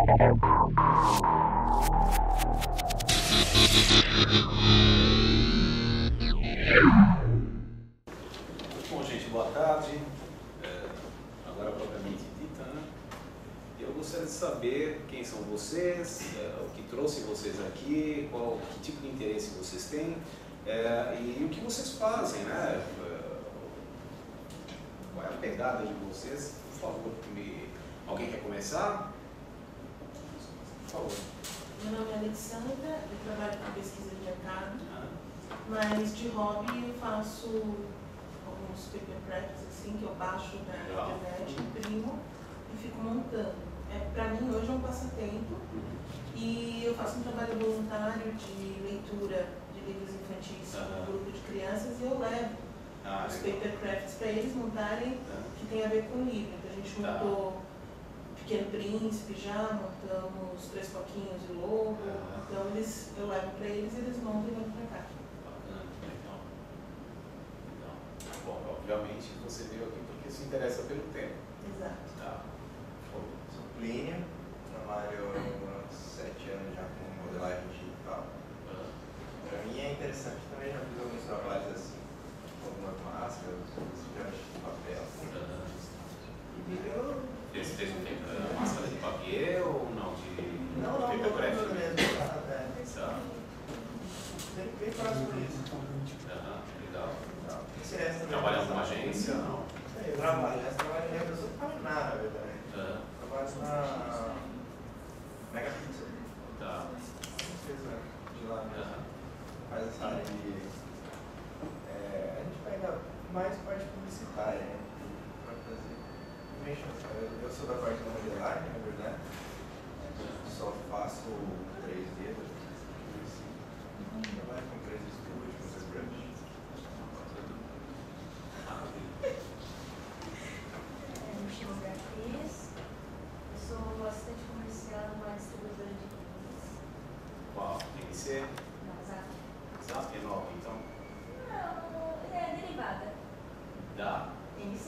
Bom, gente, boa tarde. Agora propriamente dita, né? Eu gostaria de saber quem são vocês, o que trouxe vocês aqui, que tipo de interesse vocês têm e o que vocês fazem, né? Qual é a pegada de vocês? Por favor, alguém quer começar? Por favor. Meu nome é Alexandra, eu trabalho com pesquisa de mercado, mas de hobby eu faço alguns papercrafts assim, que eu baixo na internet, imprimo e fico montando. Para mim hoje é um passatempo e eu faço um trabalho voluntário de leitura de livros infantis com um grupo de crianças e eu levo os papercrafts para eles montarem que tem a ver com o livro. Então, a gente montou Pequeno Príncipe já, montamos Três Coquinhos e Lobo, então eu levo para eles e eles montam e levam para cá. Bacana, legal. Bom, obviamente você veio aqui porque se interessa pelo tema. Exato. Tá. Sou Plínio, trabalho há 7 anos já com modelagem digital. Para mim é interessante também, já fiz alguns trabalhos assim, com algumas máscaras, fijados de papel. E eu... Esse fez máscara de papier ou não? Não, papercraft mesmo. Bem próximo disso. Legal. Trabalha em alguma agência? Não? Eu trabalho em eu sou Paraná, na verdade. Trabalho na Megapixel. Tá. De lá mesmo. Faz essa área de... a gente pega mais parte publicitária, né? Pra fazer. Eu sou da parte da modelagem, na verdade. Só faço 3D. Trabalho com 3D Studio, com ZBrush. Me chamo Beatriz, eu sou assistente comercial numa distribuidora de games. Qual? MC? Na Zap. Zap é nova, então? Não, é derivada. Da? MC.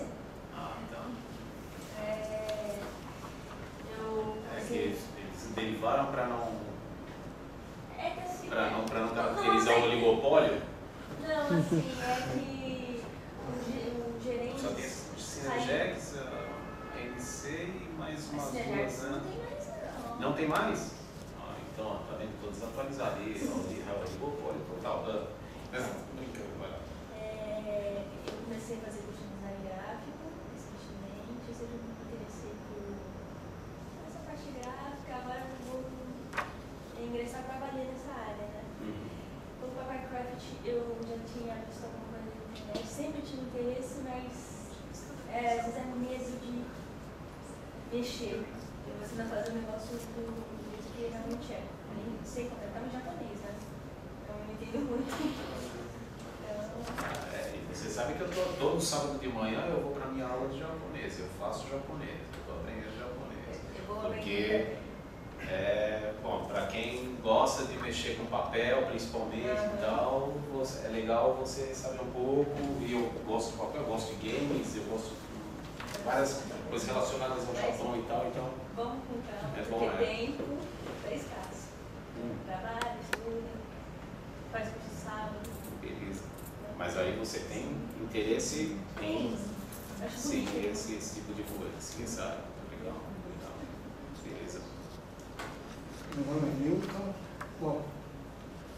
Então. Eu Que eles derivaram para não... É que assim... Para não caracterizar o oligopólio? Não, assim, é que o gerente... Só tem Synergex, MC e mais umas Synergex duas, não né? tem mais, não. Não tem mais? Então, tá vendo? Tô desatualizado. E o oligopólio total. Brincando, vai lá. Eu comecei a fazer curso de design gráfico recentemente, eu sempre me interessei por essa parte gráfica, agora eu vou ingressar para valer nessa área, né? O papercraft eu já tinha visto alguma coisa na internet, sempre tive interesse, mas às vezes é medo de mexer. Você não faz o negócio do jeito que realmente é. Eu nem sei completamente japonês, né? Então eu não entendo muito. Você sabe que eu todo sábado de manhã eu vou para minha aula de japonês, eu faço japonês, eu estou aprendendo japonês. Porque, bom, para quem gosta de mexer com papel, principalmente e tal, é legal você saber um pouco, e eu gosto de papel, eu gosto de games, eu gosto de várias coisas relacionadas ao Japão e tal, então... Vamos com calma, porque tempo é escasso. Trabalho, estuda, faz curso de sábado. Beleza. Mas aí você tem interesse em seguir esse tipo de coisa, assim, sabe? Legal. Beleza. Meu nome é Milton. Bom,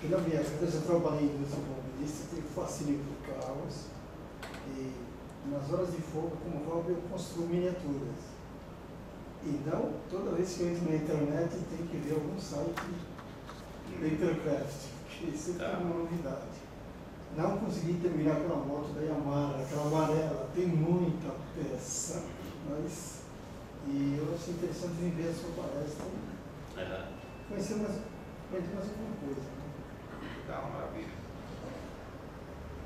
na minha vida eu trabalhei em indústria automobilística e facilito carros. E nas horas de folga, como hobby, eu construo miniaturas. Então, toda vez que eu entro na internet, tem que ver algum site de papercraft, que sempre é uma novidade. Não consegui terminar aquela moto da Yamaha, aquela amarela, tem muita peça, mas eu acho interessante ver a sua palestra e conhecer mais alguma coisa. Legal, maravilha.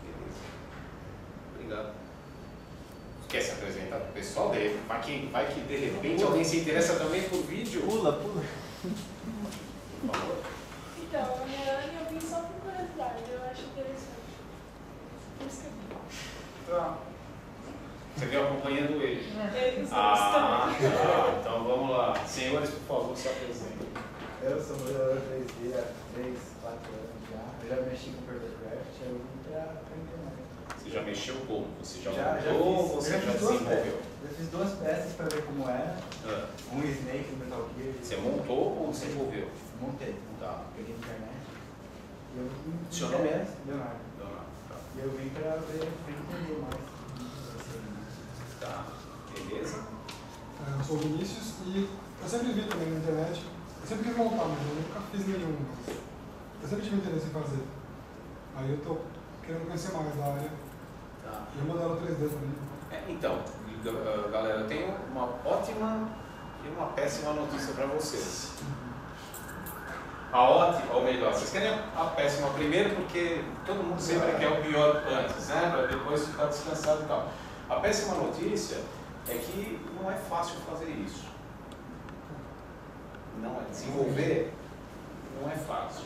Beleza. Obrigado. Quer se apresentar para o pessoal? Vai que de repente alguém se interessa também por vídeo? Pula. Por favor. Então, a minha Ana, eu vim só por curiosidade, eu acho interessante. Você veio acompanhando ele? Eles Então vamos lá. lá. Senhores, por favor, se apresentem. Eu sou modelador 3D há 3, 4 anos já. Eu já mexi com Papercraft, aí eu vim pra internet. Você já mexeu como? Você já montou ou fiz, você já fiz duas desenvolveu? peças. Eu fiz 2 peças para ver como era. Um Snake no Metal Gear. Você montou ou desenvolveu? Montei. Tá. Peguei na internet. E eu vim. Seu nome é? Leonardo. Tá. E eu vim pra ver, pra entender mais. Tá. Beleza? Eu sou o Vinícius e eu sempre vi também na internet, eu sempre quis montar, mas eu nunca fiz nenhum. Eu sempre tive interesse em fazer. Aí eu tô querendo conhecer mais da área. Tá. E o modelo 3D também. Então, galera, eu tenho uma ótima e uma péssima notícia para vocês. A ótima, ou melhor, vocês querem a péssima primeiro porque todo mundo sempre quer o pior antes, né? Para depois ficar descansado e tal. A péssima notícia é que não é fácil fazer isso. Não é desenvolver, não é fácil.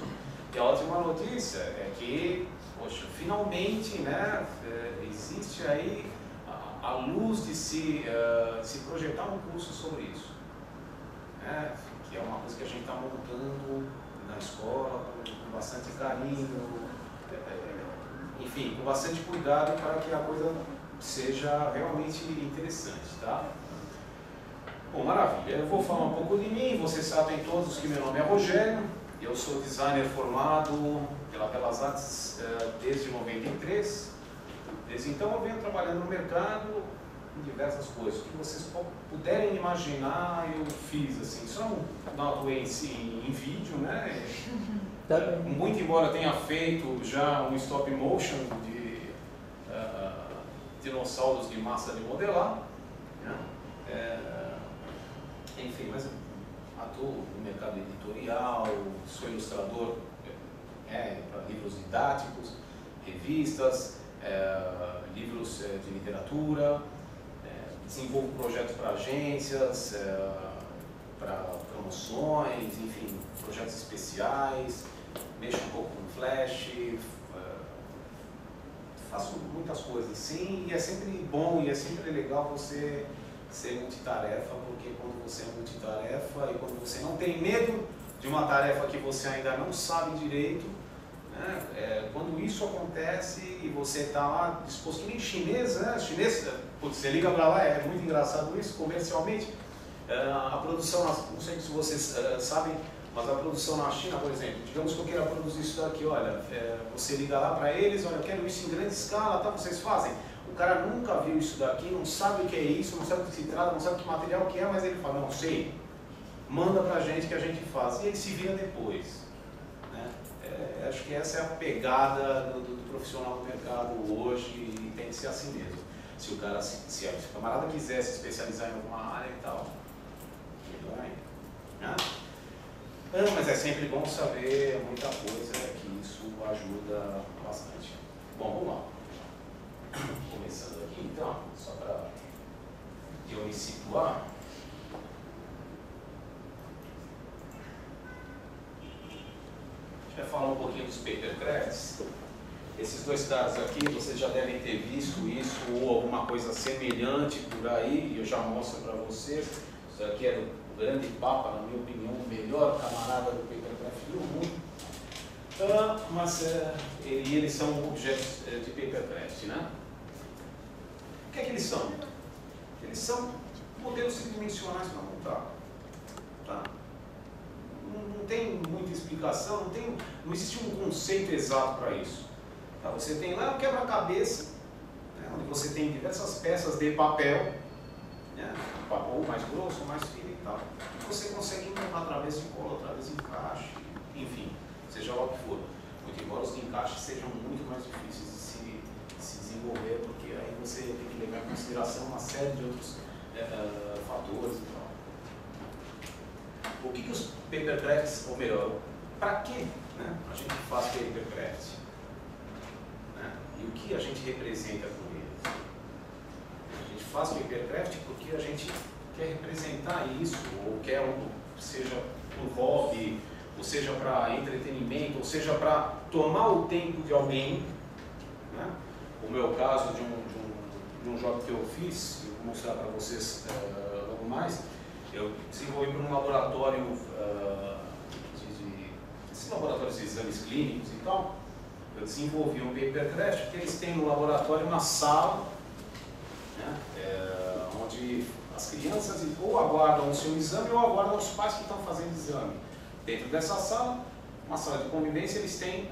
E a ótima notícia é que, poxa, finalmente, né, existe aí a luz de se projetar um curso sobre isso, né, que é uma coisa que a gente está montando na escola com bastante carinho, enfim, com bastante cuidado para que a coisa seja realmente interessante, tá? Bom, maravilha. Eu vou falar um pouco de mim. Vocês sabem todos que meu nome é Rogério. Eu sou designer formado pela Belas Artes desde 93. Desde então eu venho trabalhando no mercado em diversas coisas. O que vocês puderem imaginar, eu fiz assim. Só não atuei em vídeo, né? Muito embora tenha feito já um stop motion de dinossauros de massa de modelar, né? Enfim, mas atuo no mercado editorial, sou ilustrador para livros didáticos, revistas, livros de literatura, desenvolvo projetos para agências, para promoções, enfim, projetos especiais, mexo um pouco com Flash, faço muitas coisas assim, e é sempre bom e é sempre legal você ser multitarefa, porque quando você é multitarefa e quando você não tem medo de uma tarefa que você ainda não sabe direito, né, quando isso acontece e você está lá disposto, que nem chinês, né? Chinês, putz, você liga para lá, é muito engraçado isso, comercialmente, a produção, não sei se vocês sabem, mas a produção na China, por exemplo, digamos que eu queira produzir isso daqui, olha, você liga lá para eles, olha, eu quero isso em grande escala, tá, vocês fazem. O cara nunca viu isso daqui, não sabe o que é isso, não sabe o que se trata, não sabe que material que é, mas ele fala, não sei, manda pra gente que a gente faz. E ele se vira depois, né? Acho que essa é a pegada do profissional do mercado hoje e tem que ser assim mesmo. Se o cara, se o camarada quiser se especializar em alguma área e tal, melhor ainda, né? Mas é sempre bom saber muita coisa, que isso ajuda bastante. Bom, vamos lá. Começando aqui então, só para eu me situar. A gente vai falar um pouquinho dos papercrafts. Esses dois caras aqui, vocês já devem ter visto isso ou alguma coisa semelhante por aí, e eu já mostro para vocês. Isso aqui é o grande Papa, na minha opinião, o melhor camarada do papercraft do mundo. Mas eles são objetos de papercraft, né? O que é que eles são? Eles são modelos tridimensionais para montar. Tá? Não tem muita explicação, não existe um conceito exato para isso. Tá? Você tem lá um quebra-cabeça, né, onde você tem diversas peças de papel, né, ou mais grosso, ou mais fino e tal. E você consegue montar através de cola, através de encaixe, enfim, seja lá o que for. Muito embora os encaixes sejam muito mais difíceis de se desenvolver, porque aí você tem que levar em consideração uma série de outros fatores e tal. O que os papercrafts, ou melhor, para que, né, a gente faz papercraft? Né? E o que a gente representa com eles? A gente faz papercraft porque a gente quer representar isso, ou quer, seja por hobby, ou seja para entretenimento, ou seja para tomar o tempo de alguém, né? O meu caso de um jogo que eu fiz, eu vou mostrar para vocês logo mais, eu desenvolvi para um laboratório, esses laboratórios de exames clínicos e tal, eu desenvolvi um papercraft, porque eles têm no laboratório uma sala, né, onde as crianças ou aguardam o seu exame ou aguardam os pais que estão fazendo exame. Dentro dessa sala, uma sala de convivência, eles têm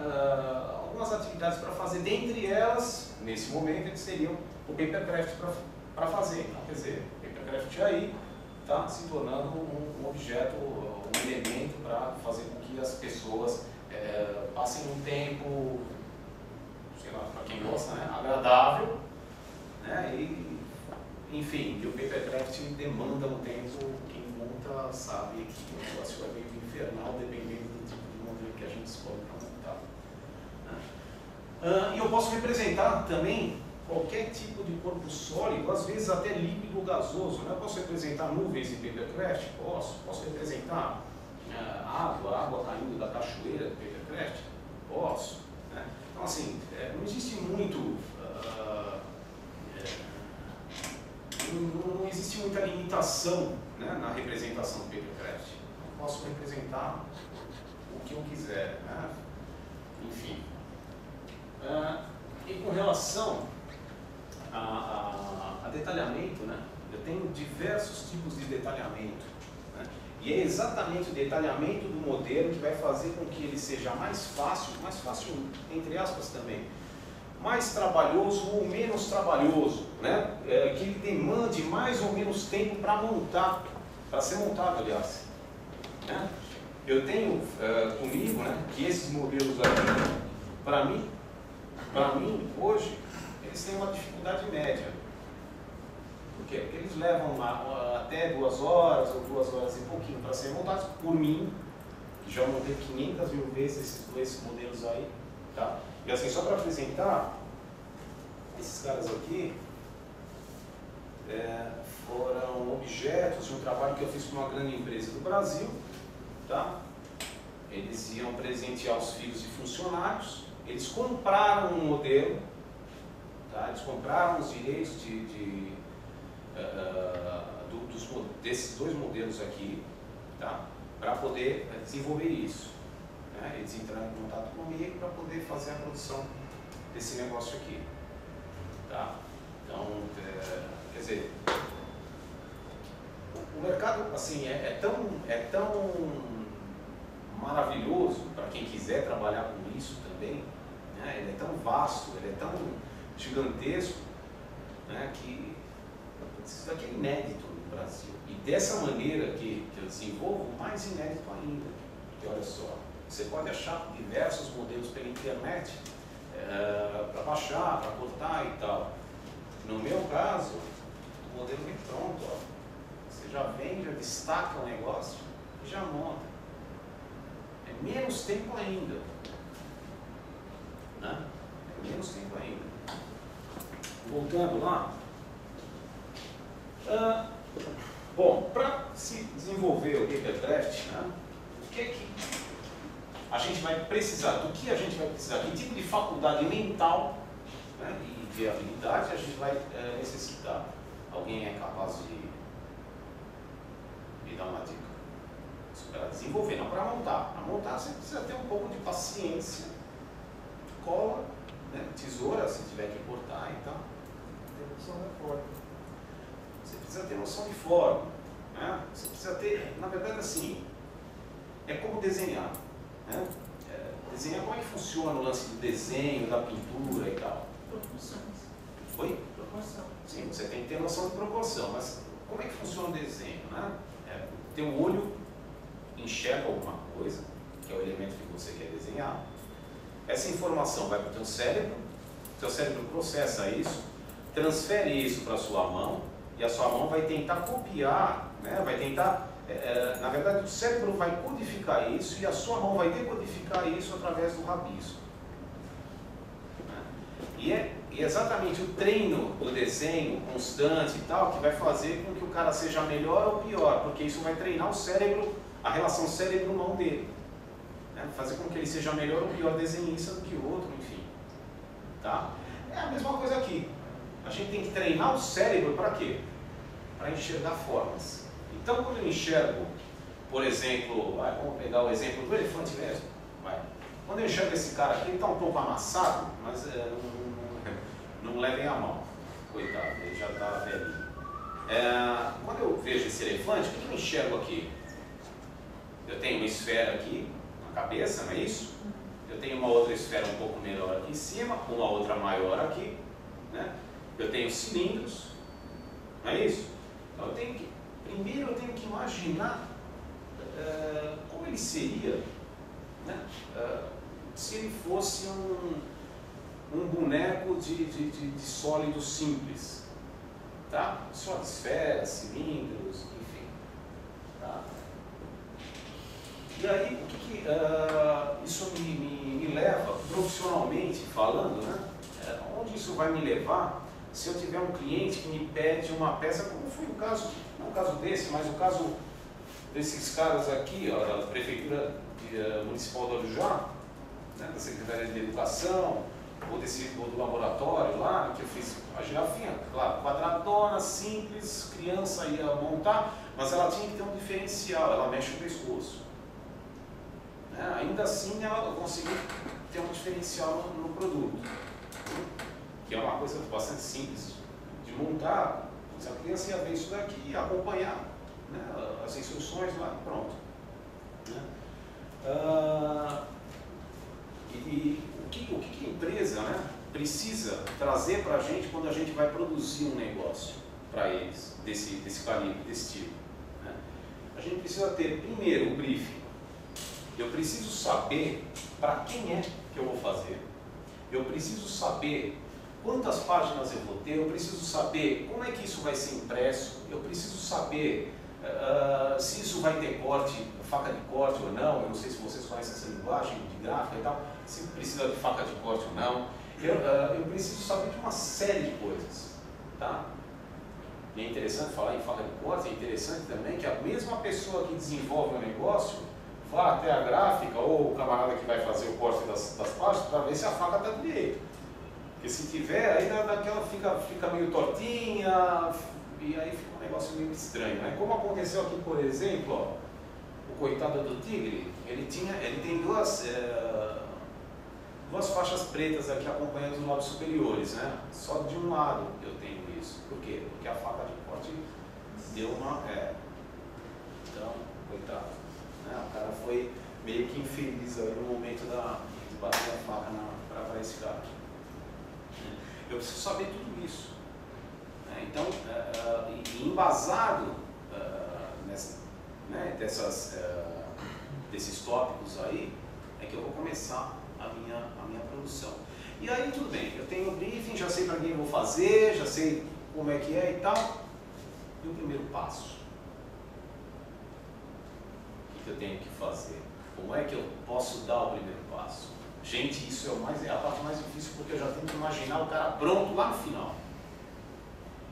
algumas atividades para fazer. Dentre elas, nesse momento, eles teriam o papercraft para fazer. Então, quer dizer, o papercraft aí está se tornando um objeto, um elemento para fazer com que as pessoas passem um tempo, sei lá, para quem gosta, né, agradável, né, e, enfim, e o papercraft demanda um tempo. Quem monta sabe que o negócio é meio infernal, dependendo do tipo de modelo que a gente escolhe para montar. E eu posso representar também qualquer tipo de corpo sólido, às vezes até líquido ou gasoso, né? Eu posso representar nuvens em papercraft? Posso representar água caindo da cachoeira do papercraft? Posso. Né? Então, assim, não existe muito, não existe muita limitação, né, na representação do papercraft. Eu posso representar o que eu quiser, né? Enfim. E com relação a detalhamento, né? Eu tenho diversos tipos de detalhamento, né? E é exatamente o detalhamento do modelo que vai fazer com que ele seja mais fácil entre aspas também, mais trabalhoso ou menos trabalhoso, né? Que ele demande mais ou menos tempo para montar, para ser montado, aliás, né? Eu tenho comigo, né, que esses modelos aqui, para mim hoje, eles têm uma dificuldade média. Por quê? Porque eles levam até 2 horas ou 2 horas e pouquinho para serem montados por mim, que já montei 500 mil vezes esses modelos aí, tá? E assim, só para apresentar, esses caras aqui foram objetos de um trabalho que eu fiz com uma grande empresa do Brasil, tá? Eles iam presentear os filhos de funcionários, eles compraram um modelo, tá? Eles compraram os direitos desses 2 modelos aqui, tá? Para poder desenvolver isso, né? Eles entraram em contato comigo para poder fazer a produção desse negócio aqui, tá? Então, quer dizer, o mercado, assim, é tão maravilhoso para quem quiser trabalhar com isso também, né? Ele é tão vasto, ele é tão gigantesco, né, que isso daqui é inédito no Brasil. E dessa maneira que eu desenvolvo, mais inédito ainda. Porque olha só, você pode achar diversos modelos pela internet para baixar, para cortar e tal. No meu caso, o modelo vem pronto, ó. Você já vem, já destaca o negócio e já monta. É menos tempo ainda, né? É menos tempo ainda. Voltando lá, bom, para se desenvolver o papercraft, né, o que a gente vai precisar, do que a gente vai precisar, que tipo de faculdade mental, né, e de habilidade a gente vai necessitar? Alguém é capaz de me dar uma dica? Para desenvolver, não para montar. Para montar você precisa ter um pouco de paciência, cola, né, tesoura se tiver que cortar e tal. Noção da forma. Você precisa ter noção de forma, né? Você precisa ter, na verdade, assim, é como desenhar, né? Desenhar, como é que funciona o lance do desenho, da pintura e tal? Proporções. Oi? Proporção. Sim, você tem que ter noção de proporção, mas como é que funciona o desenho, né? Teu olho enxerga alguma coisa, que é o elemento que você quer desenhar. Essa informação vai para o teu cérebro processa isso, transfere isso para a sua mão, e a sua mão vai tentar copiar, né? Vai tentar, na verdade o cérebro vai codificar isso e a sua mão vai decodificar isso através do rabisco. E é exatamente o treino do desenho constante e tal que vai fazer com que o cara seja melhor ou pior, porque isso vai treinar o cérebro, a relação cérebro-mão dele, né? Fazer com que ele seja melhor ou pior desenhista do que o outro, enfim. Tá? É a mesma coisa aqui. A gente tem que treinar o cérebro para quê? Para enxergar formas. Então, quando eu enxergo, por exemplo, vamos pegar o exemplo do elefante mesmo. Quando eu enxergo esse cara aqui, ele está um pouco amassado, mas não levem a mão. Coitado, ele já está velhinho. Quando eu vejo esse elefante, o que eu enxergo aqui? Eu tenho uma esfera aqui na cabeça, não é isso? Eu tenho uma outra esfera um pouco menor aqui em cima, uma outra maior aqui, né? Eu tenho cilindros, não é isso? Então primeiro eu tenho que imaginar como ele seria, né? Se ele fosse um boneco de sólido simples, tá? Só esferas, cilindros, enfim, tá? E aí, o que isso me leva, profissionalmente falando, né? Onde isso vai me levar se eu tiver um cliente que me pede uma peça, como foi o caso, não o caso desse, mas o caso desses caras aqui, ó, da Prefeitura Municipal do Arujá, né, da Secretaria de Educação, ou do laboratório lá, que eu fiz a girafinha, claro, quadradona, simples, criança ia montar, mas ela tinha que ter um diferencial, ela mexe o pescoço. Ainda assim ela conseguiu ter um diferencial no produto, que é uma coisa bastante simples de montar. A criança ia ver isso daqui e acompanhar, né, as instruções lá e pronto, né? E o que a empresa, né, precisa trazer para a gente quando a gente vai produzir um negócio para eles, desse calibre, desse tipo, né? A gente precisa ter primeiro o briefing. Eu preciso saber para quem é que eu vou fazer. Eu preciso saber quantas páginas eu vou ter. Eu preciso saber como é que isso vai ser impresso. Eu preciso saber se isso vai ter corte, faca de corte ou não. Eu não sei se vocês conhecem essa linguagem de gráfica e tal. Se precisa de faca de corte ou não. Eu preciso saber de uma série de coisas, tá? E é interessante falar em faca de corte. É interessante também que a mesma pessoa que desenvolve o negócio vá até a gráfica ou o camarada que vai fazer o corte das páginas para ver se a faca está direito. Porque se tiver, aí daquela fica meio tortinha e aí fica um negócio meio estranho, né? Como aconteceu aqui, por exemplo, ó, o coitado do tigre, ele tem duas faixas pretas aqui acompanhando os lábios superiores, né? Só de um lado eu tenho isso. Por quê? Porque a faca de corte deu uma... Então, coitado. O cara foi meio que infeliz aí no momento de bater a faca para esse cara. Eu preciso saber tudo isso. Então, embasado desses tópicos aí, é que eu vou começar a minha produção. E aí tudo bem, eu tenho o briefing, já sei para quem eu vou fazer, já sei como é que é e tal. E o primeiro passo? Que eu tenho que fazer? Como é que eu posso dar o primeiro passo? Gente, isso é a parte mais difícil, porque eu já tenho que imaginar o cara pronto lá no final.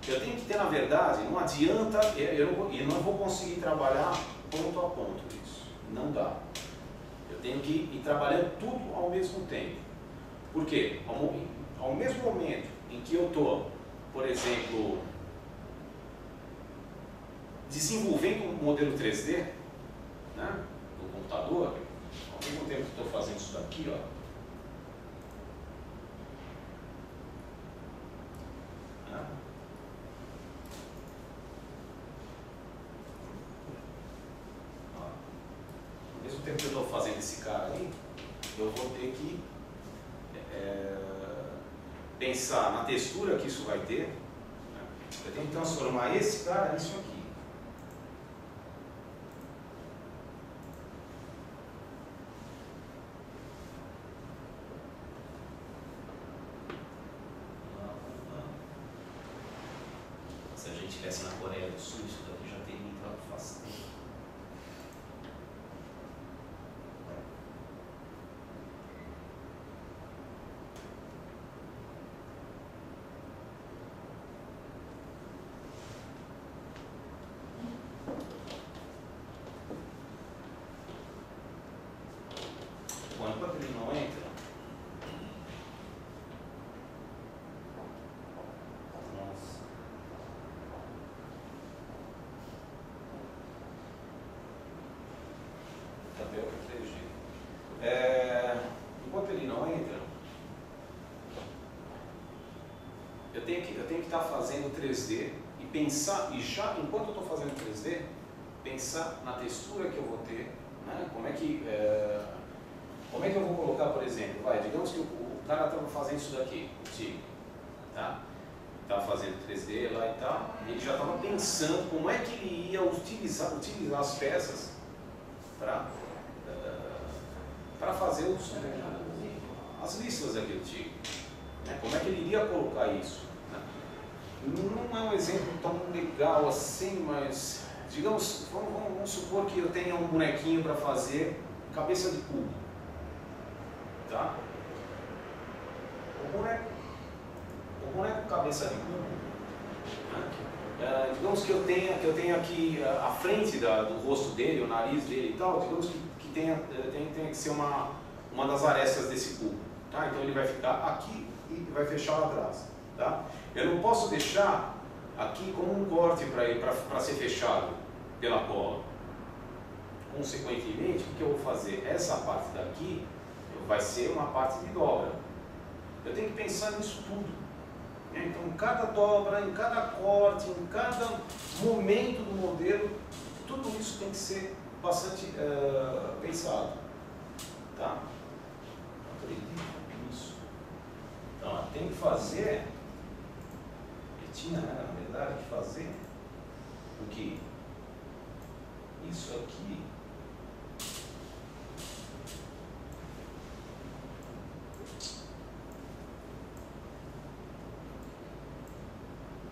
Eu tenho que ter, na verdade, não adianta, eu não vou conseguir trabalhar ponto a ponto isso. Não dá. Eu tenho que ir trabalhando tudo ao mesmo tempo. Por quê? Ao mesmo momento em que eu estou, por exemplo, desenvolvendo um modelo 3D, né, no computador, ao mesmo tempo que estou fazendo isso daqui, ó, né, ao mesmo tempo que eu estou fazendo esse cara aí, eu vou ter que pensar na textura que isso vai ter, né? Eu tenho que transformar esse cara nisso aqui. Se a gente estivesse na Coreia do Sul, isso daqui já teria entrado fácil. Bom, enquanto ele não entra, nossa. tenho que estar fazendo 3D e pensar, e já enquanto eu estou fazendo 3D, pensar na textura que eu vou ter, né? Como é que eu vou colocar, por exemplo, digamos que o cara estava fazendo isso daqui, tá? Estava fazendo 3D lá e tal, e ele já estava pensando como é que ele ia utilizar as peças para fazer as listas daquele tipo, né? Como é que ele iria colocar isso, né? Não é um exemplo tão legal assim, mas digamos, vamos supor que eu tenha um bonequinho para fazer cabeça de cubo, tá? O boneco cabeça de cubo, né? Digamos que eu tenha aqui a frente do rosto dele, o nariz dele e tal, digamos que tenha que ser uma das arestas desse cubo, tá? Então ele vai ficar aqui e vai fechar lá atrás, tá? Eu não posso deixar aqui como um corte para ser fechado pela cola. Consequentemente, o que eu vou fazer? Essa parte daqui vai ser uma parte de dobra. Eu tenho que pensar nisso tudo. Então, em cada dobra, em cada corte, em cada momento do modelo, tudo isso tem que ser bastante pensado. Tá? Acredito nisso. Então, tem que fazer, tinha, né, na verdade, que fazer o que? Isso aqui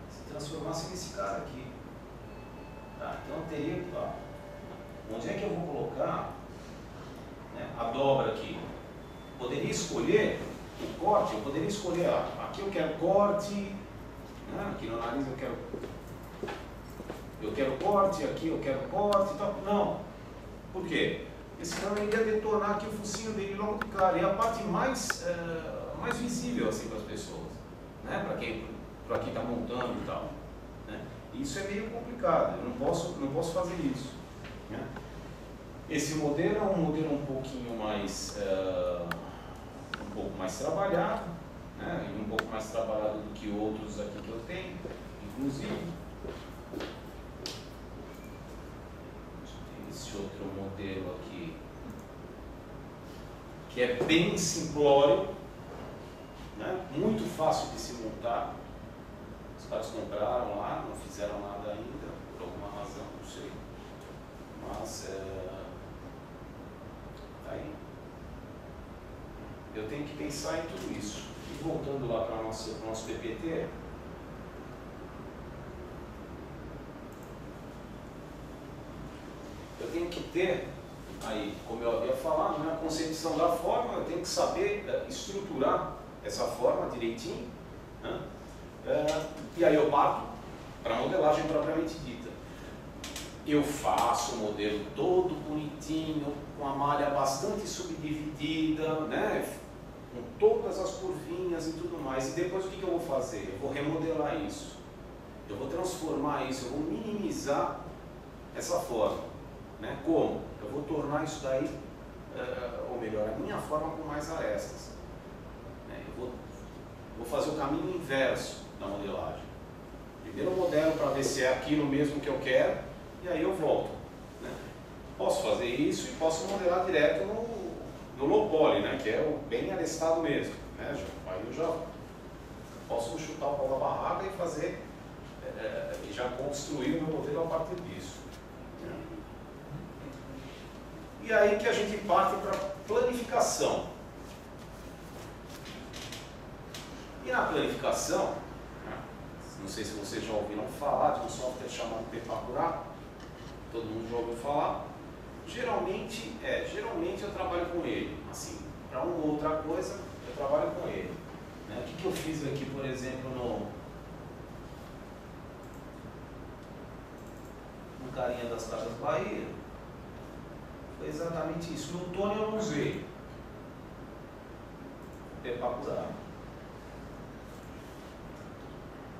se transformasse nesse cara aqui. Tá? Então eu teria que, onde é que eu vou colocar, né, a dobra aqui? Poderia escolher o corte, eu poderia escolher, aqui eu quero corte, né, aqui no nariz eu quero corte, aqui eu quero corte e tal. Não. Por quê? Porque senão ele ia detonar aqui o focinho dele logo de cara. E a parte mais visível assim para as pessoas, né? Para quem está montando e tal. Né? Isso é meio complicado, eu não posso fazer isso. Né? Esse modelo é um modelo um pouquinho mais, um pouco mais trabalhado, né? E um pouco mais trabalhado do que outros aqui que eu tenho, inclusive. Esse outro modelo aqui, que é bem simplório, né? Muito fácil de se montar. Os caras compraram lá, não fizeram nada ainda, por alguma razão, não sei. Mas, aí, eu tenho que pensar em tudo isso. E voltando lá para o nosso PPT, eu tenho que ter, aí, como eu havia falado, né, a concepção da forma, eu tenho que saber estruturar essa forma direitinho, né? E aí eu parto para a modelagem propriamente dita. Eu faço o modelo todo bonitinho, com a malha bastante subdividida, né, com todas as curvinhas e tudo mais. E depois o que eu vou fazer? Eu vou remodelar isso. Eu vou transformar isso, eu vou minimizar essa forma. Né? Como? Eu vou tornar isso daí, ou melhor, a minha forma com mais arestas. Né? Eu vou fazer o caminho inverso da modelagem. Primeiro eu modelo para ver se é aquilo mesmo que eu quero, e aí eu volto. Né? Posso fazer isso e posso modelar direto no low poly, né? Que é o bem arestado mesmo. Né? Aí eu já posso chutar o pau da barraca e fazer, e já construir o meu modelo a partir disso. E aí que a gente parte para planificação. E na planificação, não sei se vocês já ouviram falar de um software chamado Pepakura, todo mundo já ouviu falar. Geralmente eu trabalho com ele, assim, para uma ou outra coisa eu trabalho com ele. Né? O que eu fiz aqui, por exemplo, no carinha das Casas Bahia? Foi exatamente isso. No Tony eu não usei Pepakura.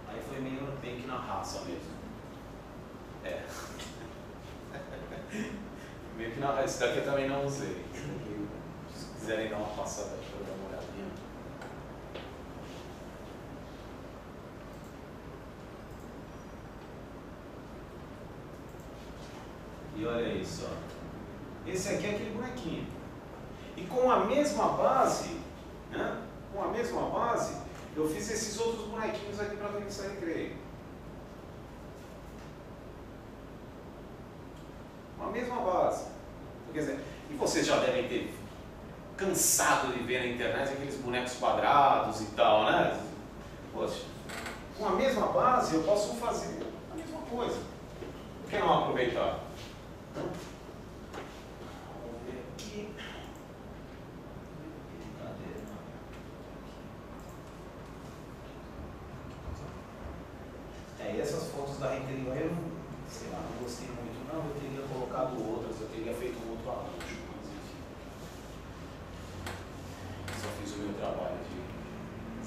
Aí foi meio que na raça mesmo. Meio que na raça. Esse daqui eu também não usei. Se quiserem dar uma passada aqui para dar uma olhadinha. E olha isso, ó. Esse aqui é aquele bonequinho. E com a mesma base, né? Com a mesma base, eu fiz esses outros bonequinhos aqui para revista Recreio. Com a mesma base. Quer dizer, e vocês já devem ter cansado de ver na internet aqueles bonecos quadrados e tal, né? Poxa, com a mesma base eu posso fazer a mesma coisa. Por que não aproveitar? Vamos ver aqui. E essas fotos da Recreio eu não, sei lá, não gostei muito não, eu teria colocado outras, eu teria feito um outro arranjo, mas enfim. Só fiz o meu trabalho de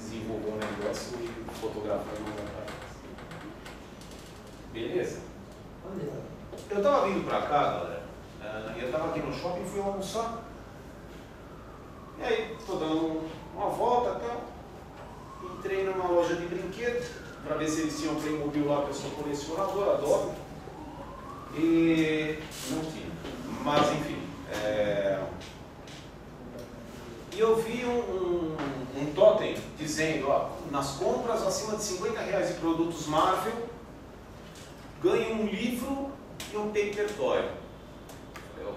desenvolver um negócio e fotografar e mandar para eles. Beleza? Eu estava vindo para cá, galera, eu estava aqui no shopping e fui almoçar. E aí, estou dando uma volta até, entrei numa loja de brinquedos, para ver se eles tinham Playmobil lá, que eu sou colecionador, adoro. E não tinha. Mas enfim. E eu vi um totem dizendo, ó, nas compras acima de R$50 de produtos Marvel, ganhe um livro e um paper toy. Eu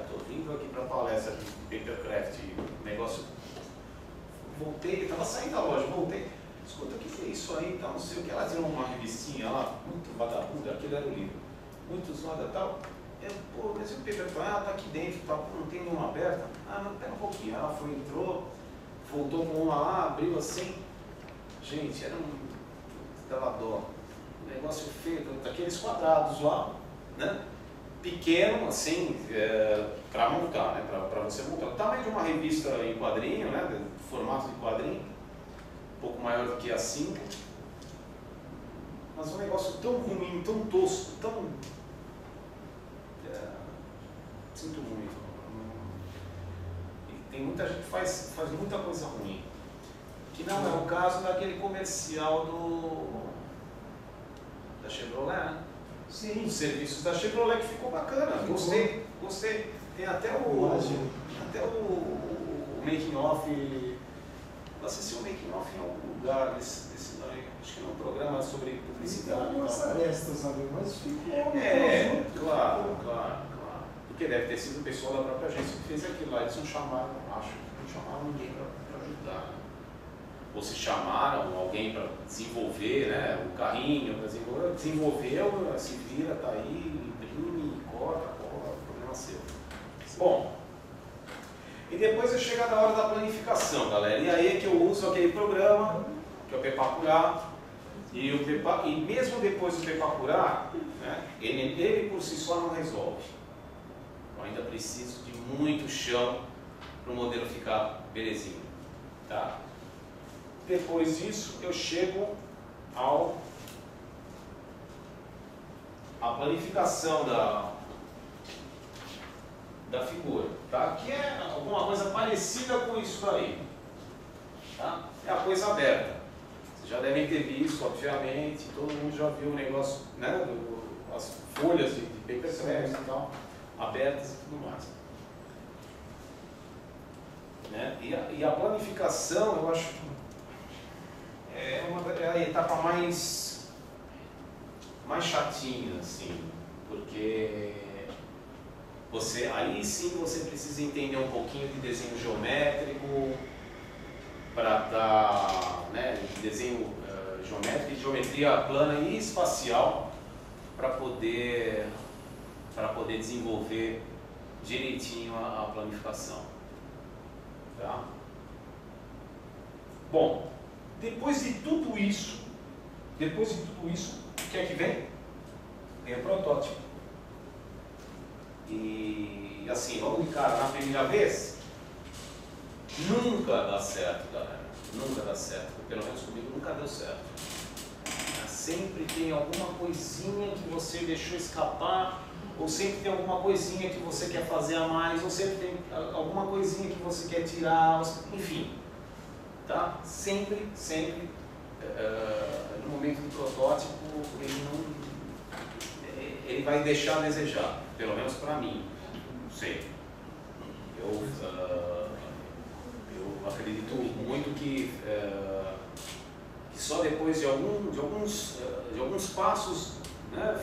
estou vindo aqui para a palestra de Papercraft, negócio. Voltei, estava saindo da loja, voltei. Escuta, o que é isso aí e tal, não sei o que. Ela tinha uma revistinha lá, muito vagabunda, aquele era o livro. Muitos nada tal. Pô, mas o paper toy, tá aqui dentro, tá, não tem nenhuma aberta. Não, pera um pouquinho. Ela foi, entrou, voltou com uma lá, abriu assim. Gente, era dava dó. Um negócio feio, daqueles quadrados lá, né? Pequeno, assim, para montar, né? Para você montar. O tamanho de uma revista em quadrinho, né? Formato de quadrinho, um pouco maior do que a 5. Mas um negócio tão ruim, tão tosco, tão... sinto muito. E tem muita gente que faz muita coisa ruim. Que não é o caso daquele comercial da Chevrolet, né? Sim. Os serviços da Chevrolet, que ficou bacana. Gostei. Tem até o making off. Eu assisti o making off em algum lugar desse acho que num programa sobre publicidade. Nossa desta, sabe? Mas ficou. Claro. Porque deve ter sido o pessoal da própria agência que fez aquilo lá. Eles não chamaram, não chamaram ninguém para ajudar. Né? Ou se chamaram alguém para desenvolver, né? O carrinho, para desenvolver. Desenvolveu, se vira, tá aí, imprime, corta, o problema seu. Bom. E depois é chega na hora da planificação, galera. E aí é que eu uso aquele programa, que é o Pepacurá. E mesmo depois do Pepacurá, né, ele por si só não resolve. Eu ainda preciso de muito chão para o modelo ficar belezinho. Tá? Depois disso, eu chego à planificação da figura, tá? Que é alguma coisa parecida com isso daí, tá? É a coisa aberta. Vocês já devem ter visto, obviamente, todo mundo já viu o negócio, né? As folhas de papercraft e tal, abertas e tudo mais. Né? E a planificação, eu acho que é a etapa mais chatinha, assim, porque aí sim você precisa entender um pouquinho de desenho geométrico para dar, né, desenho geométrico, de geometria plana e espacial para poder desenvolver direitinho a planificação. Tá? Bom, depois de tudo isso, o que é que vem? Vem o protótipo. E assim, logo de cara, na primeira vez, nunca dá certo, galera. Nunca dá certo. Pelo menos comigo nunca deu certo. Sempre tem alguma coisinha que você deixou escapar, ou sempre tem alguma coisinha que você quer fazer a mais, ou sempre tem alguma coisinha que você quer tirar, enfim. Tá? Sempre, no momento do protótipo, ele vai deixar a desejar, pelo menos para mim. Não sei. Eu acredito muito que só depois de alguns passos, né,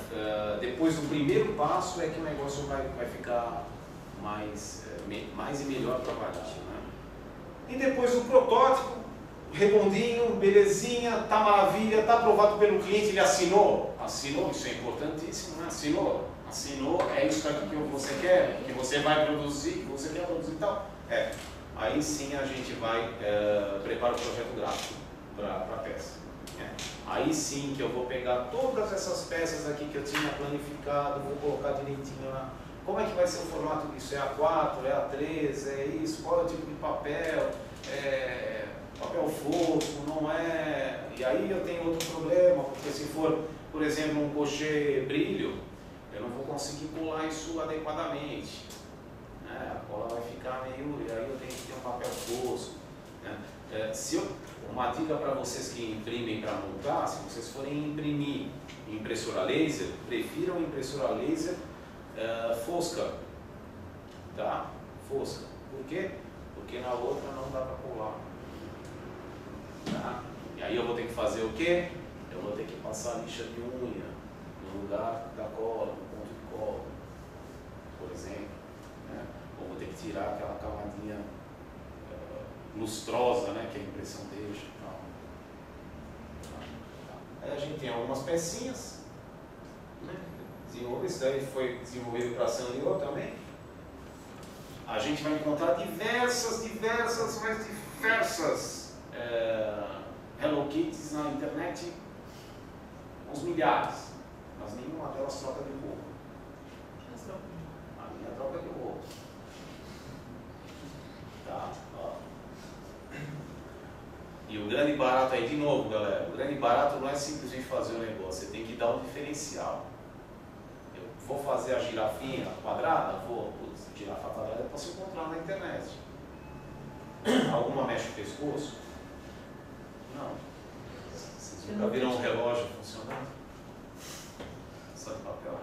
depois do primeiro passo é que o negócio vai ficar mais e melhor trabalhado. Né? E depois do protótipo, redondinho, belezinha, tá maravilha, tá aprovado pelo cliente, ele assinou, isso é importantíssimo, né? Assinou, é isso aqui que você quer, que você vai produzir, que você quer produzir e tal. Aí sim a gente vai preparar o projeto gráfico para a peça. Aí sim que eu vou pegar todas essas peças aqui que eu tinha planificado, vou colocar direitinho lá. Como é que vai ser o formato disso? É A4, é A3, é isso? Qual é o tipo de papel? Papel fosco, não é? E aí eu tenho outro problema, porque se for, por exemplo, um cochê brilho, eu não vou conseguir colar isso adequadamente. A cola vai ficar meio... E aí eu tenho que ter um papel fosco. Né? Uma dica para vocês que imprimem para montar, se vocês forem imprimir em impressora laser, prefiram impressora laser fosca. Tá? Fosca. Por quê? Porque na outra não dá para colar. Tá? E aí eu vou ter que fazer o quê? Eu vou ter que passar lixa de unha no lugar da cola, no ponto de cola, por exemplo. Né? Ou vou ter que tirar aquela camadinha lustrosa, né, que a impressão deixa. Aí a gente tem algumas pecinhas, né? Isso daí foi desenvolvido para Sanliô também. A gente vai encontrar diversas Hello Kitties na internet, uns milhares, mas nenhuma delas troca de roupa. A minha troca de roupa. Tá? Ó. E o grande barato aí, de novo, galera, o grande barato não é simplesmente fazer o negócio, você tem que dar um diferencial. Eu vou fazer a girafinha quadrada? Vou. Putz, girafa quadrada eu posso encontrar na internet. Alguma mexe o pescoço? Não. Vocês nunca viram um relógio funcionando? Só de papel?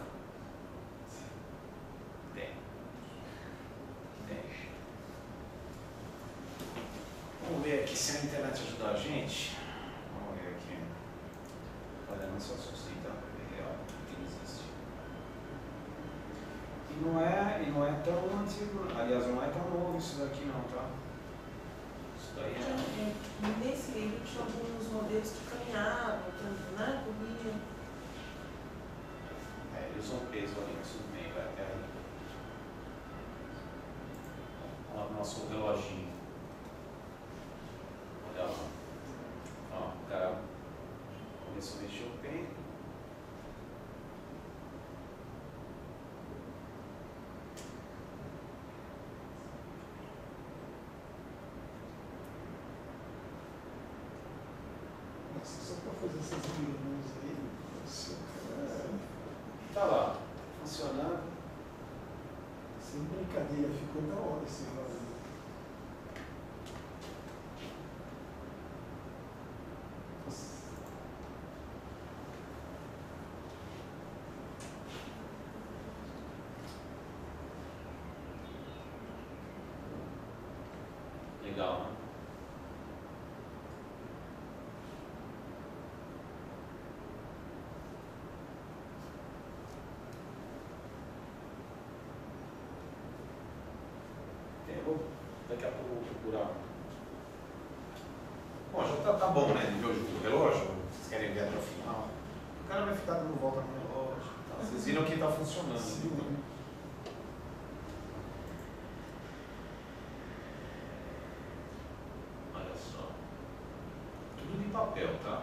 Tem. Vamos ver aqui se a internet ajudar a gente. Vamos ver aqui. Olha, não é só sustentável, é real, que existe. E não é tão antigo, aliás, não é tão novo isso daqui não, tá? Isso daí Nesse livro tinha alguns modelos que caminhavam, né? Corriam. Eles usam peso ali, mas tudo bem, vai até aí. Olha o nosso reloginho. Olha lá. Ó, o cara começou a mexer o pênis. Só para fazer essas reuniões aí, Tá lá, funcionando. sem brincadeira, ficou da hora esse valor. Legal, né? Daqui a pouco eu vou procurar. Bom, já tá bom, né? De hoje o relógio. Vocês querem ver até o final? O cara vai ficar dando volta no relógio. Tá? Vocês viram que tá funcionando. Sim. Olha só. Tudo de papel, tá?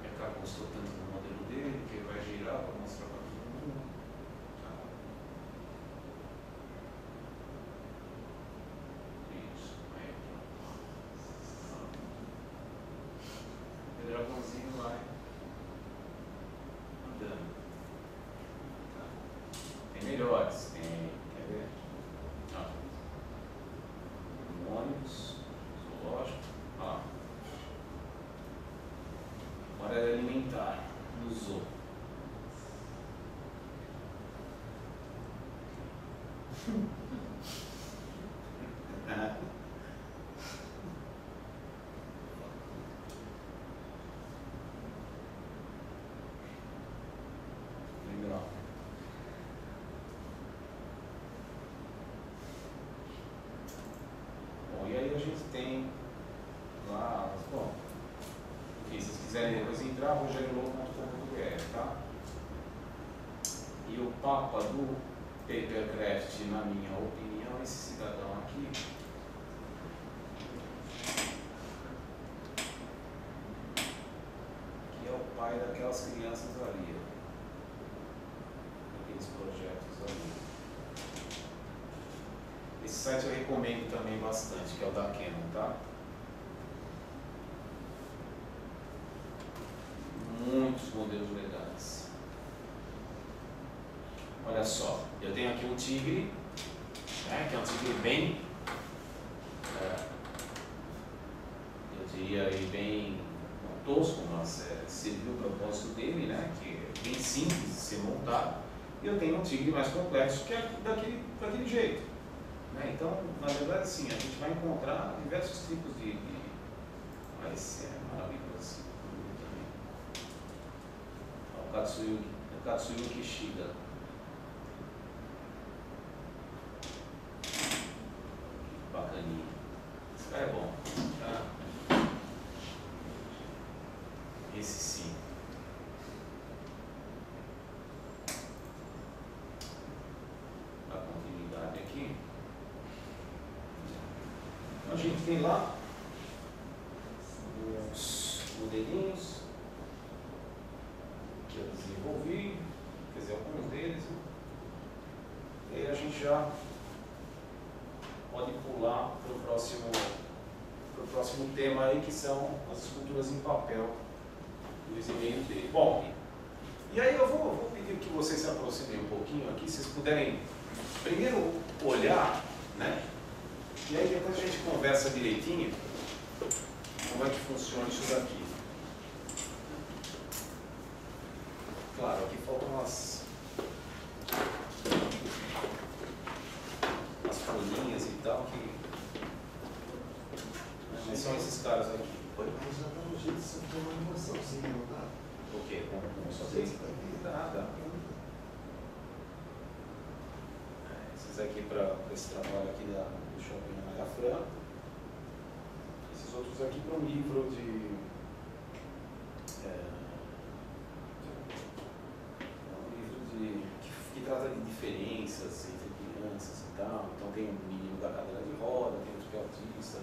O cara gostou tanto do modelo dele que ele vai girar para mostrar para todo mundo. Isso, aí o dragãozinho vai andando. Tá. Tem melhores, tem, quer ver? Ó. aparelho alimentar no zoo. Legal. Bom, e aí a gente tem lá, bom, enfim, se vocês quiserem depois entrar, rogeriolo.com.br, tá? E o Papa do Papercraft, na minha opinião, esse cidadão aqui, que é o pai daquelas crianças ali, daqueles projetos ali. Esse site eu recomendo também bastante, que é o da Canon, tá? Muitos modelos legais. Olha só, eu tenho aqui um tigre, né, que é um tigre bem, eu diria aí bem tosco, mas serviu o propósito dele, né, que é bem simples de ser montado. E eu tenho um tigre mais complexo, que é daquele jeito. Né? Então, na verdade, sim, a gente vai encontrar diversos tipos de mas é maravilhoso assim, também. O Katsuyuki Shida. Bacaninha. Esse cara é bom. Tá? Esse sim. A continuidade aqui. A gente tem lá os modelinhos que eu desenvolvi, quer dizer, alguns deles. E aí a gente já pode pular para o próximo tema aí, que são as esculturas em papel do desenho dele. Bom, e aí eu vou pedir que vocês se aproximem um pouquinho aqui, se vocês puderem primeiro olhar, né? E aí depois a gente conversa direitinho como é que funciona isso daqui. Claro, aqui faltam as folhinhas e tal, mas são esses caras aqui. Mas já está no jeito de você ter uma animaçãozinha, não dá? O quê? Como só tem? Dá. Esses aqui para esse trabalho aqui do Shopping Anália Franco. Esses outros aqui para um livro que trata de diferenças entre crianças e tal. Então tem um menino da cadeira de roda, tem outro que é autista,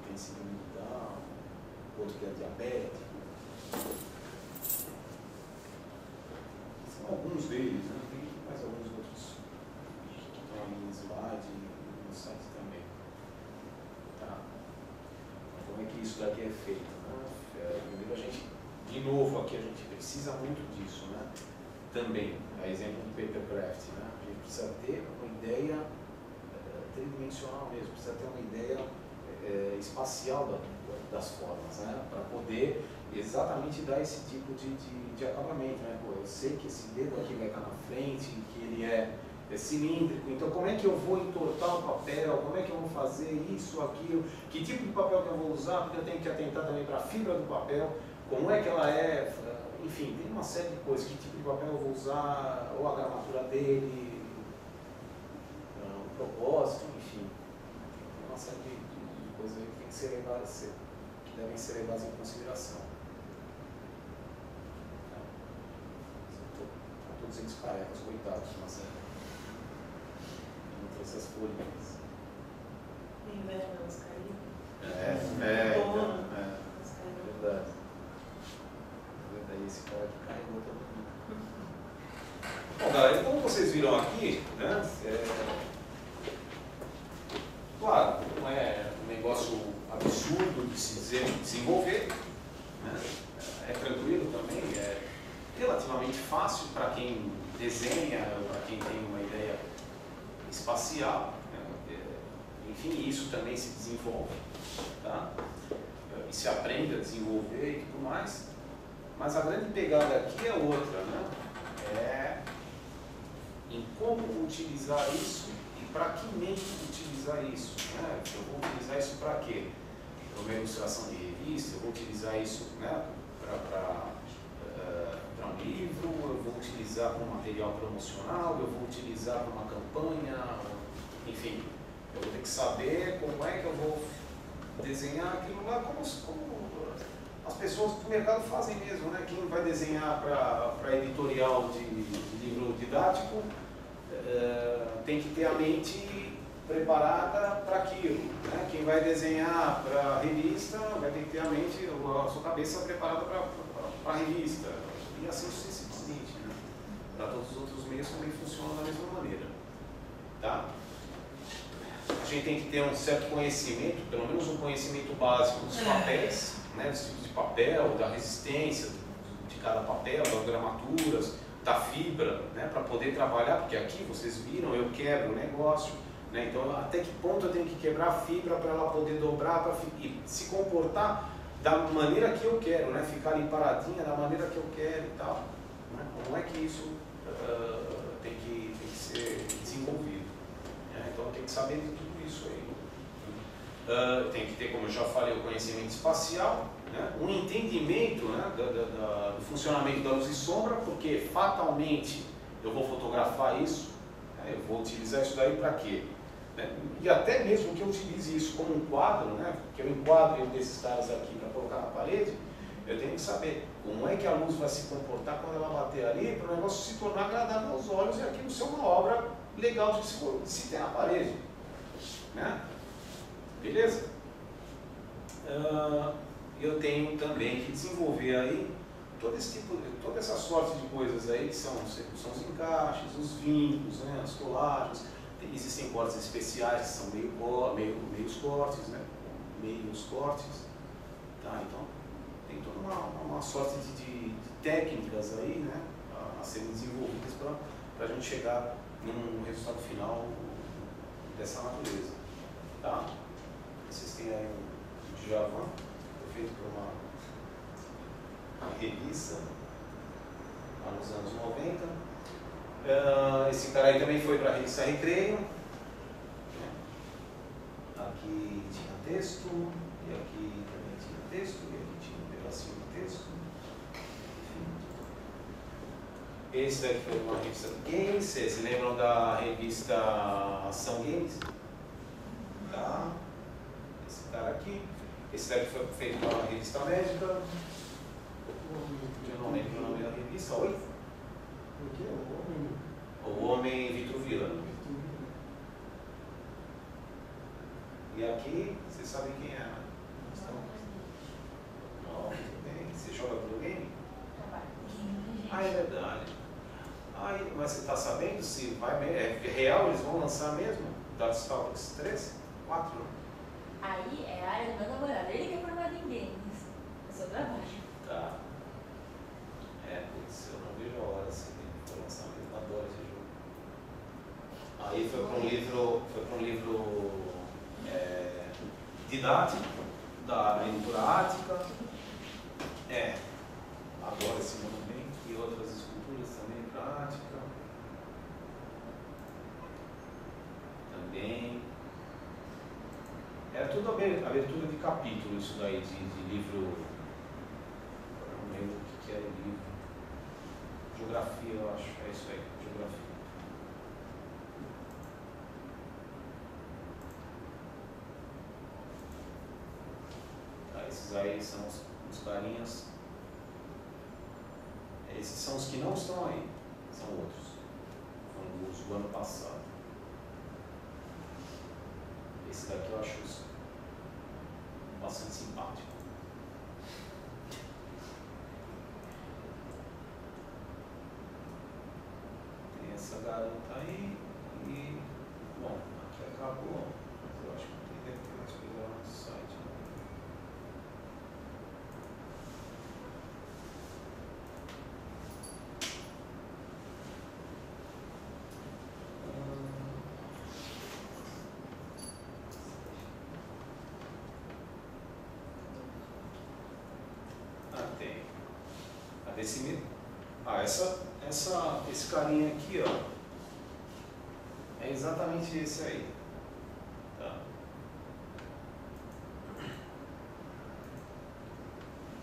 tem síndrome de Down, outro que é diabético. São alguns deles, né? Tem mais alguns outros que estão ali no slide e no site também. Tá? Então, como é que isso daqui é feito? Né? Primeiro a gente, de novo aqui, a gente precisa muito disso, né? Também, a exemplo do Papercraft, né? A gente precisa ter uma ideia tridimensional mesmo, precisa ter uma ideia espacial das formas, né? Para poder exatamente dar esse tipo de acabamento, né? Pô, eu sei que esse dedo aqui vai estar na frente, que ele é cilíndrico, então como é que eu vou entortar o papel, como é que eu vou fazer isso, aquilo, que tipo de papel que eu vou usar, porque eu tenho que atentar também para a fibra do papel, como é que ela é, enfim, tem uma série de coisas, que tipo de papel eu vou usar, ou a gramatura dele, o propósito, enfim, tem uma série de coisas aí que tem que ser levadas, que devem ser levadas em consideração. Estão todos eles carecas, coitados, mas entre essas folhinhas. Inverno, elas caíram. Verdade. Esse cara que carregou todo mundo. Bom, galera, como vocês viram aqui, né? Claro, não é um negócio absurdo de se desenvolver, né? É tranquilo também, é relativamente fácil para quem desenha, para quem tem uma ideia espacial, né? Enfim, isso também se desenvolve, tá? E se aprende a desenvolver e tudo mais. Mas a grande pegada aqui é outra, né? É em como utilizar isso e para que meio utilizar isso, né? Eu vou utilizar isso para quê? Para uma ilustração de revista, eu vou utilizar isso, né, para um livro, eu vou utilizar como material promocional, eu vou utilizar para uma campanha, enfim, eu vou ter que saber como é que eu vou desenhar aquilo lá, como as pessoas do mercado fazem mesmo, né? Quem vai desenhar para editorial de livro didático tem que ter a mente preparada para aquilo, né? Quem vai desenhar para revista vai ter que ter a mente, a sua cabeça preparada para a revista, e assim sucessivamente, né? Para todos os outros meios também funciona da mesma maneira, tá? A gente tem que ter um certo conhecimento, pelo menos um conhecimento básico dos papéis, né, dos tipos de papel, da resistência de cada papel, das gramaturas, da fibra, né, para poder trabalhar, porque aqui vocês viram, eu quebro o negócio, né, então até que ponto eu tenho que quebrar a fibra para ela poder dobrar e se comportar da maneira que eu quero, né, ficar ali paradinha da maneira que eu quero e tal, né, como é que isso tem que ser desenvolvido, né, então eu tenho que saber de tudo isso aí. Tem que ter, como eu já falei, o conhecimento espacial, né? Um entendimento, né, do funcionamento da luz e sombra, porque fatalmente eu vou fotografar isso, né, eu vou utilizar isso daí para quê? Né? E até mesmo que eu utilize isso como um quadro, né, que eu enquadre um desses caras aqui para colocar na parede, eu tenho que saber como é que a luz vai se comportar quando ela bater ali, para o negócio se tornar agradável aos olhos e aquilo ser uma obra legal de se ter na parede, né? Beleza? Eu tenho também que desenvolver aí toda essa sorte de coisas aí, que são os encaixes, os vincos, né, as colagens. Existem cortes especiais que são meios cortes, né? Meios cortes. Tá? Então, tem toda uma sorte de técnicas aí, né, a serem desenvolvidas para a gente chegar num resultado final dessa natureza. Tá? Vocês têm aí um Djavan, feito por uma revista lá nos anos 90. Esse cara aí também foi para a revista Recreio. Aqui tinha texto, e aqui também tinha texto, e aqui tinha um pedacinho de texto. Esse daqui foi uma revista de games. Vocês se lembram da revista Ação Games? Tá. Esse cara aqui. Esse daqui foi feito pela revista médica. Eu não lembro o nome da revista. Oi? O Homem Vitruviano. E aqui, vocês sabem quem é, né? Não, muito bem. Você joga videogame? Ah, é verdade. Mas você está sabendo se vai é real, eles vão lançar mesmo? Darkstalkers 3? 4? Aí é a área do meu namorado, ele que é formado em games. É seu trabalho. Tá. Putz, eu não vejo a hora se for lançar mesmo, adoro esse jogo. Aí foi para um livro didático da editora Ática. Adoro esse monumento e outras esculturas também para Ática. Também. Era tudo abertura de capítulo, isso daí, de livro. Eu não lembro o que era o livro. Geografia, eu acho. É isso aí, geografia. Esses aí são os carinhas. Esses são os que não estão aí. São outros. Foram os do ano passado. Esse daqui eu acho bastante simpático. Tem essa garota aí e, bom, aqui acabou, mas eu acho que deve ter mais coisa lá no site. Tem. esse carinha aqui, ó, é exatamente esse aí. Tá?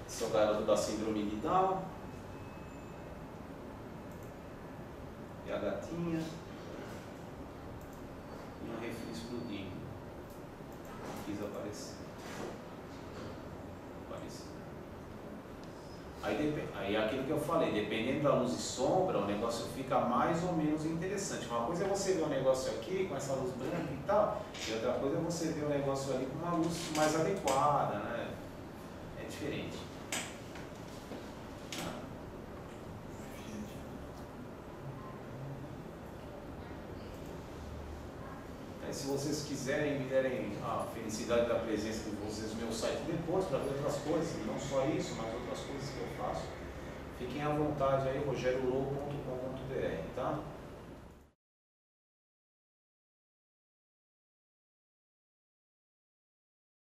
Esse é o garoto da síndrome de Down. E a gatinha. E um refri explodindo. Quis aparecer. Aí aquilo que eu falei, dependendo da luz e sombra, o negócio fica mais ou menos interessante. Uma coisa é você ver o negócio aqui com essa luz branca e tal, e outra coisa é você ver o negócio ali com uma luz mais adequada, né? É diferente. Se vocês quiserem, me derem a felicidade da presença de vocês no meu site depois, para ver outras coisas, não só isso, mas outras coisas que eu faço, fiquem à vontade aí, rogeriolow.com.br, tá?